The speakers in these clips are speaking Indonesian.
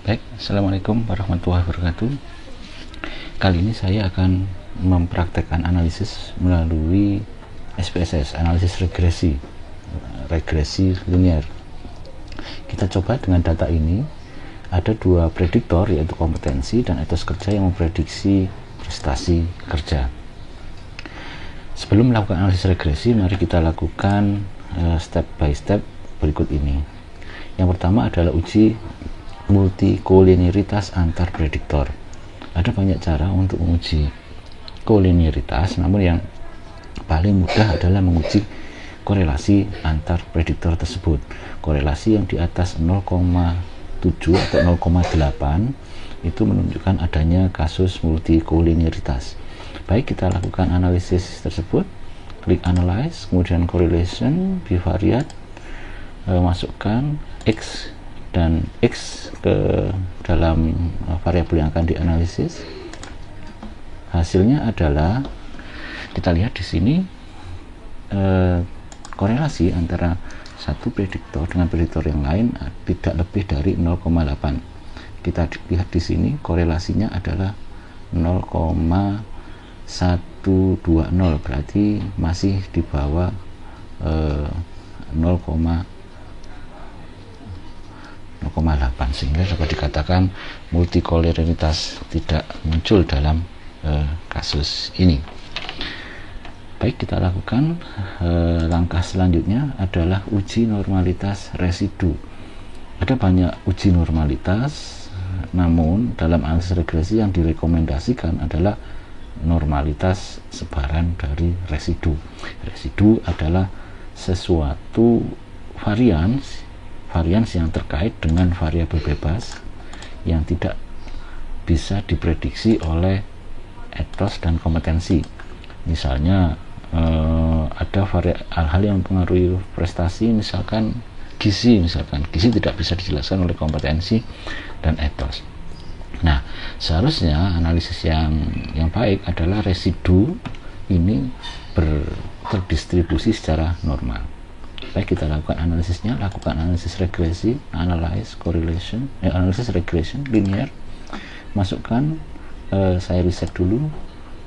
Baik, Assalamualaikum warahmatullahi wabarakatuh. Kali ini saya akan mempraktekkan analisis melalui SPSS, analisis regresi linear. Kita coba dengan data ini, ada dua prediktor, yaitu kompetensi dan etos kerja yang memprediksi prestasi kerja. Sebelum melakukan analisis regresi, mari kita lakukan step by step berikut ini. Yang pertama adalah uji multikolinearitas antar prediktor. Ada banyak cara untuk menguji kolinearitas, namun yang paling mudah adalah menguji korelasi antar prediktor tersebut. Korelasi yang di atas 0,7 atau 0,8 itu menunjukkan adanya kasus multikolinearitas. Baik, kita lakukan analisis tersebut. Klik analyze, kemudian correlation bivariate, masukkan X dan X ke dalam variabel yang akan dianalisis. Hasilnya adalah, kita lihat di sini korelasi antara satu prediktor dengan prediktor yang lain tidak lebih dari 0,8. Kita lihat di sini korelasinya adalah 0,120, berarti masih di bawah 0,8, sehingga dapat dikatakan multikolinearitas tidak muncul dalam kasus ini. Baik, kita lakukan langkah selanjutnya adalah uji normalitas residu. Ada banyak uji normalitas, namun dalam analisis regresi yang direkomendasikan adalah normalitas sebaran dari residu. Residu adalah sesuatu varians yang terkait dengan variabel bebas yang tidak bisa diprediksi oleh etos dan kompetensi. Misalnya ada hal-hal yang mempengaruhi prestasi, misalkan gizi tidak bisa dijelaskan oleh kompetensi dan etos. Nah, seharusnya analisis yang baik adalah residu ini terdistribusi secara normal. Baik, kita lakukan analisisnya, lakukan analisis regresi, analisis regression linear. Masukkan, saya reset dulu,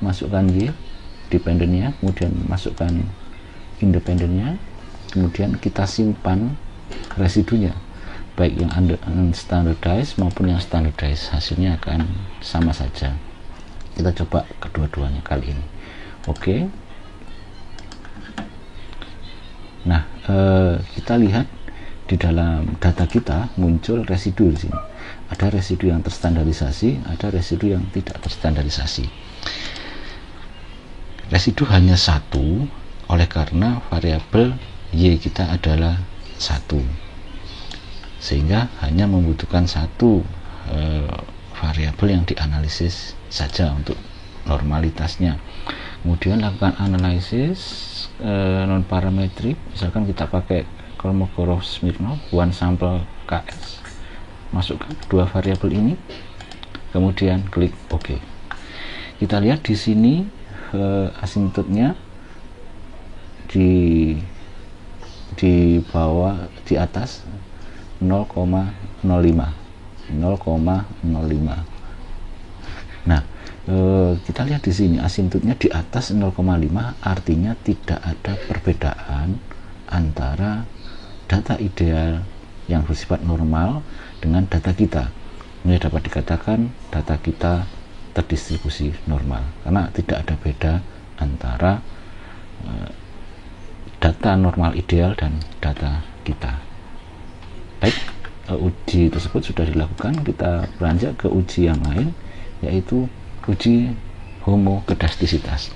masukkan Y dependennya, kemudian masukkan independennya, kemudian kita simpan residunya, baik yang unstandardized maupun yang standardized, hasilnya akan sama saja. Kita coba kedua-duanya kali ini. Oke. Nah, kita lihat di dalam data kita muncul residu di sini. Ada residu yang terstandarisasi, ada residu yang tidak terstandarisasi. Residu hanya satu, oleh karena variabel Y kita adalah satu, sehingga hanya membutuhkan satu variabel yang dianalisis saja untuk normalitasnya. Kemudian lakukan analisis non parametrik, misalkan kita pakai Kolmogorov-Smirnov one sample KS, masukkan dua variabel ini, kemudian klik OK. Kita lihat di sini asintotnya di bawah, di atas 0,05. Nah, kita lihat di sini asintotnya di atas 0,5, artinya tidak ada perbedaan antara data ideal yang bersifat normal dengan data kita. Ini dapat dikatakan data kita terdistribusi normal karena tidak ada beda antara data normal ideal dan data kita. Baik, uji tersebut sudah dilakukan. Kita beranjak ke uji yang lain, yaitu uji homokedastisitas.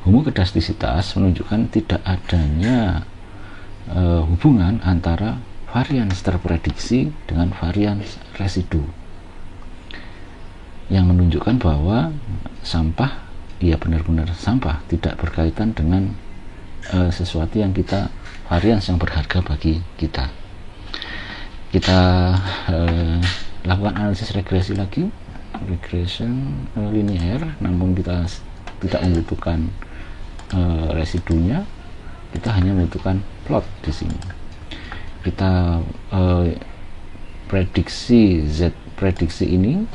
Homokedastisitas menunjukkan tidak adanya hubungan antara varians terprediksi dengan varians residu, yang menunjukkan bahwa sampah, ya benar-benar sampah, tidak berkaitan dengan sesuatu yang varians yang berharga bagi kita. Kita lakukan analisis regresi lagi, regression linear, namun kita tidak membutuhkan residunya, kita hanya membutuhkan plot di sini. Kita prediksi Z prediksi ini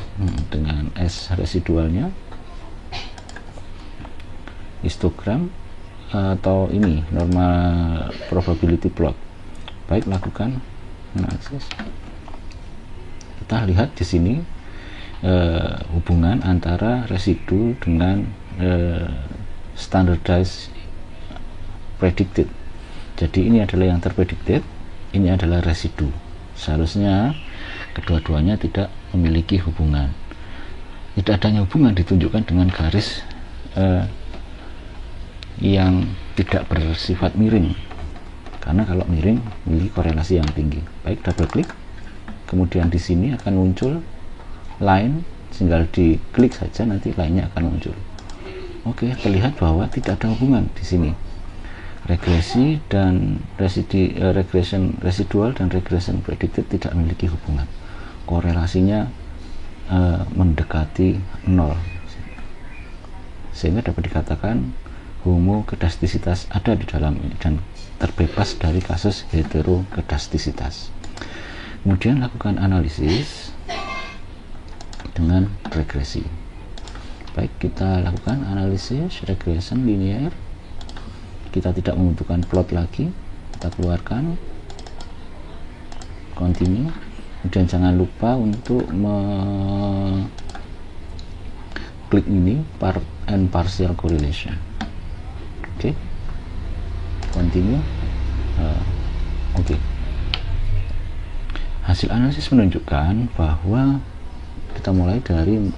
dengan S residualnya, histogram atau ini normal probability plot. Baik, lakukan analisis. Kita lihat di sini hubungan antara residu dengan standardized predicted. Jadi ini adalah yang terpredicted, ini adalah residu. Seharusnya kedua-duanya tidak memiliki hubungan. Tidak adanya hubungan ditunjukkan dengan garis yang tidak bersifat miring, karena kalau miring memiliki korelasi yang tinggi. Baik, double klik, kemudian di sini akan muncul line, tinggal diklik saja nanti line-nya akan muncul. Oke, terlihat bahwa tidak ada hubungan di sini. Regresi dan regression residual dan regression predicted tidak memiliki hubungan. Korelasinya mendekati 0, sehingga dapat dikatakan homokedastisitas ada di dalam ini dan terbebas dari kasus heterokedastisitas. Kemudian lakukan analisis dengan regresi. Baik, kita lakukan analisis regression linear. Kita tidak membutuhkan plot lagi, kita keluarkan, continue. Kemudian jangan lupa untuk klik ini part and partial correlation. Oke, continue. Oke. Hasil analisis menunjukkan bahwa kita mulai dari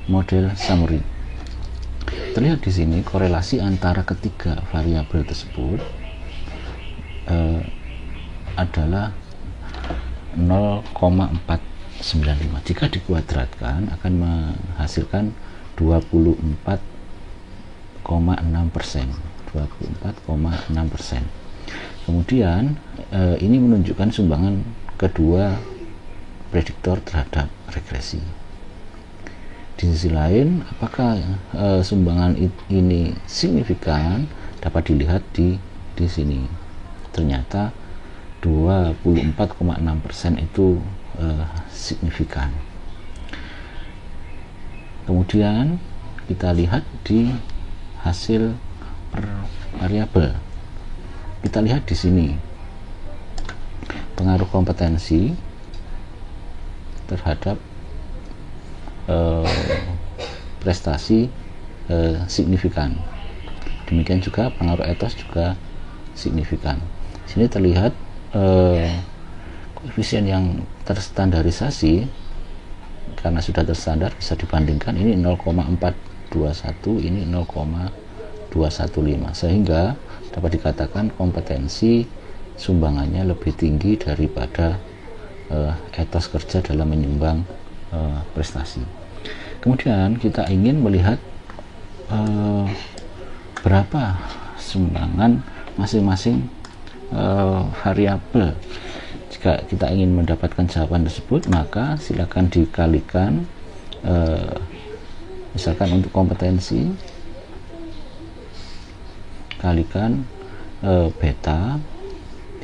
model summary. Terlihat di sini korelasi antara ketiga variabel tersebut adalah 0,495. Jika dikuadratkan akan menghasilkan 24,6%. 24,6%. Kemudian ini menunjukkan sumbangan kedua prediktor terhadap regresi. Di sisi lain, apakah sumbangan ini signifikan dapat dilihat di sini. Ternyata 24,6% itu signifikan. Kemudian kita lihat di hasil per variabel. Kita lihat di sini pengaruh kompetensi terhadap prestasi signifikan. Demikian juga pengaruh etos juga signifikan. Di sini terlihat koefisien yang terstandarisasi karena sudah terstandar bisa dibandingkan, ini 0,421, ini 0,215, sehingga dapat dikatakan kompetensi sumbangannya lebih tinggi daripada etos kerja dalam menyumbang prestasi. Kemudian kita ingin melihat berapa sumbangan masing-masing variabel. Jika kita ingin mendapatkan jawaban tersebut, maka silakan dikalikan, misalkan untuk kompetensi kalikan beta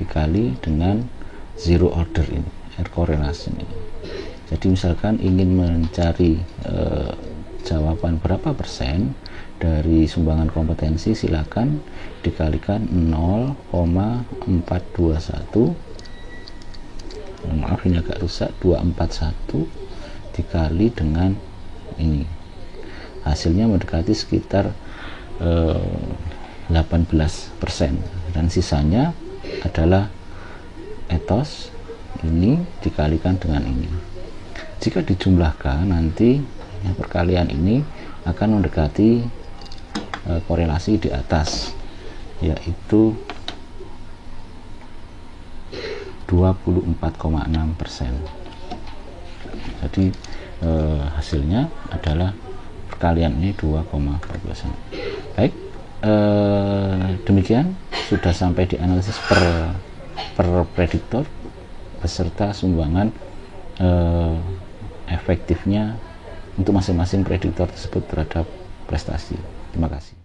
dikali dengan zero order ini, korelasi ini. Jadi misalkan ingin mencari jawaban berapa persen dari sumbangan kompetensi, silakan dikalikan 0,421, maaf ini agak rusak, 241 dikali dengan ini, hasilnya mendekati sekitar 18%, dan sisanya adalah etos ini dikalikan dengan ini. Jika dijumlahkan nanti perkalian ini akan mendekati korelasi di atas, yaitu 24,6%. Jadi hasilnya adalah perkalian ini 2,14. Baik, demikian sudah sampai di analisis per prediktor beserta sumbangan efektifnya untuk masing-masing prediktor tersebut terhadap prestasi. Terima kasih.